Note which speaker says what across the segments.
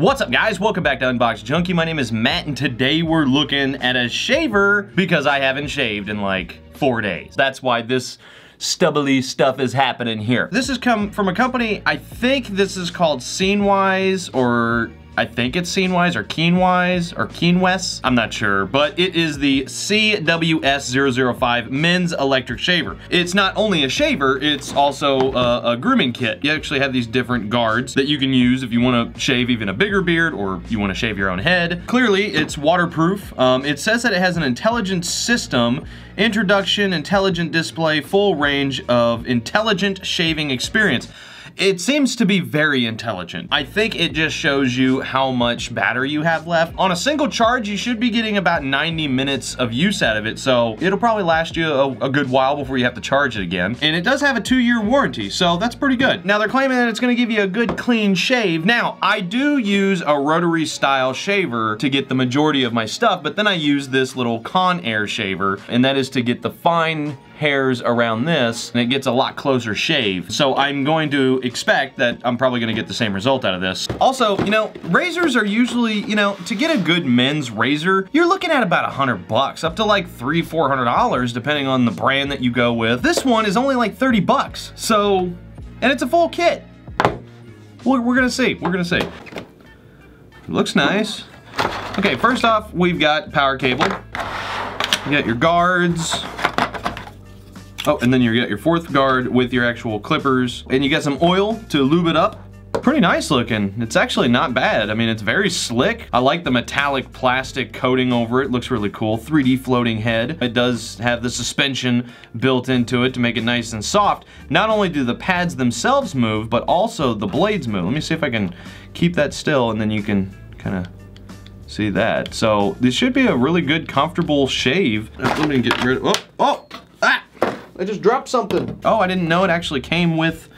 Speaker 1: What's up guys, welcome back to Unbox Junkie. My name is Matt and today we're looking at a shaver because I haven't shaved in like 4 days. That's why this stubbly stuff is happening here. This has come from a company, I think this is called Ceenwes, or I think it's Ceenwes or Ceenwes, I'm not sure, but it is the CWS005 men's electric shaver. It's not only a shaver, it's also a grooming kit. You actually have these different guards that you can use if you want to shave even a bigger beard or you want to shave your own head. Clearly, it's waterproof. It says that it has an intelligent system, introduction, intelligent display, full range of intelligent shaving experience. It seems to be very intelligent. I think it just shows you how much battery you have left. On a single charge, you should be getting about 90 minutes of use out of it, so it'll probably last you a good while before you have to charge it again. And it does have a 2-year warranty, so that's pretty good. Now, they're claiming that it's gonna give you a good clean shave. Now, I do use a Rotary style shaver to get the majority of my stuff, but then I use this little Conair shaver, and that is to get the fine hairs around this, and it gets a lot closer shave. So I'm going to expect that I'm probably gonna get the same result out of this. Also, you know, razors are usually, you know, to get a good men's razor, you're looking at about $100, up to like $300–400, depending on the brand that you go with. This one is only like $30, so, and it's a full kit. We're gonna see, It looks nice. Okay, first off, we've got power cable. You got your guards. Oh, and then you got your 4th guard with your actual clippers. And you got some oil to lube it up. Pretty nice looking. It's actually not bad. I mean, it's very slick. I like the metallic plastic coating over it. Looks really cool. 3D floating head. It does have the suspension built into it to make it nice and soft. Not only do the pads themselves move, but also the blades move. Let me see if I can keep that still and then you can kind of see that. So this should be a really good, comfortable shave. Let me get rid of, I just dropped something. Oh, I didn't know it actually came with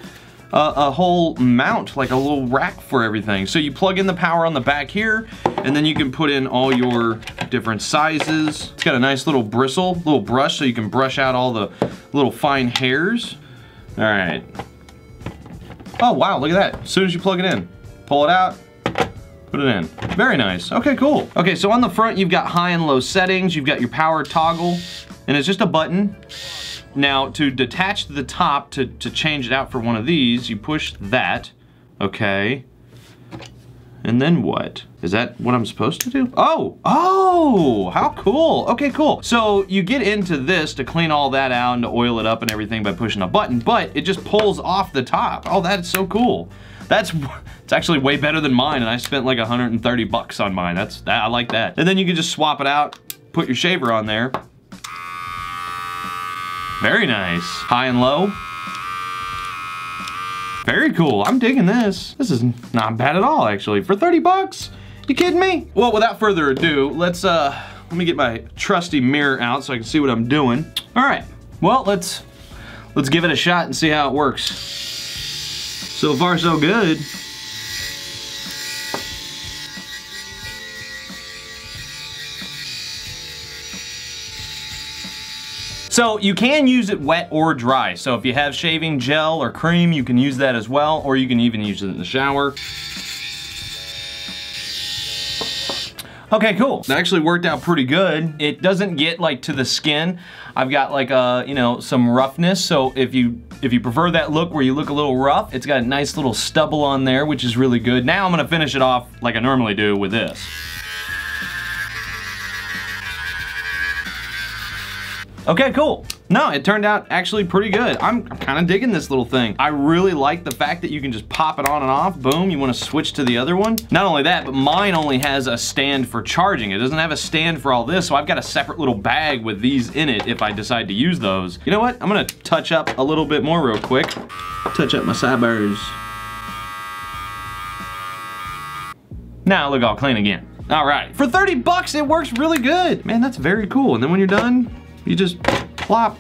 Speaker 1: a whole mount, like a little rack for everything. So you plug in the power on the back here, and then you can put in all your different sizes. It's got a nice little little brush, so you can brush out all the little fine hairs. All right. Oh, wow, look at that. As soon as you plug it in, pull it out, put it in. Very nice. Okay, cool. Okay, so on the front, you've got high and low settings. You've got your power toggle, and it's just a button. Now, to detach the top, to change it out for one of these, you push that, okay. And then what? Is that what I'm supposed to do? Oh, how cool. Okay, cool. So you get into this to clean all that out and to oil it up and everything by pushing a button, but it just pulls off the top. Oh, that's so cool. It's actually way better than mine, and I spent like $130 on mine. I like that. And then you can just swap it out, put your shaver on there. Very nice. High and low. Very cool. I'm digging this. This is not bad at all, actually. For 30 bucks? You kidding me? Well, without further ado, let me get my trusty mirror out so I can see what I'm doing. All right. Well, let's give it a shot and see how it works. So far, so good. So you can use it wet or dry. So if you have shaving gel or cream, you can use that as well, or you can even use it in the shower. Okay, cool. That actually worked out pretty good. It doesn't get like to the skin. I've got like you know, some roughness. So if you prefer that look where you look a little rough, it's got a nice little stubble on there, which is really good. Now I'm gonna finish it off like I normally do with this. Okay, cool. No, it turned out actually pretty good. I'm kind of digging this little thing. I really like the fact that you can just pop it on and off. Boom, you want to switch to the other one. Not only that, but mine only has a stand for charging. It doesn't have a stand for all this, so I've got a separate little bag with these in it if I decide to use those. You know what? I'm gonna touch up a little bit more real quick. Touch up my sideburns. Now I look all clean again. All right, for 30 bucks, it works really good. Man, that's very cool. And then when you're done, you just plop.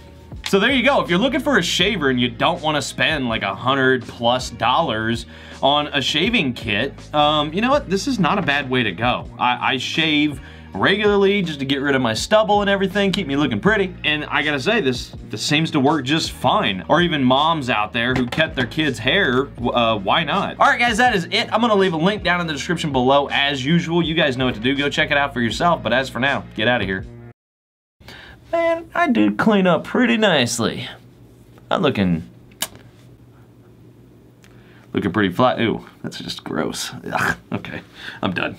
Speaker 1: So there you go. If you're looking for a shaver and you don't want to spend like $100+ on a shaving kit, you know what? This is not a bad way to go. I shave regularly just to get rid of my stubble and everything, keep me looking pretty. And I gotta say, this seems to work just fine. Or even moms out there who cut their kids' hair, why not? All right, guys, that is it. I'm gonna leave a link down in the description below as usual. You guys know what to do. Go check it out for yourself. But as for now, get out of here. Man, I did clean up pretty nicely. I'm looking pretty flat. Ooh, that's just gross. Ugh, okay, I'm done.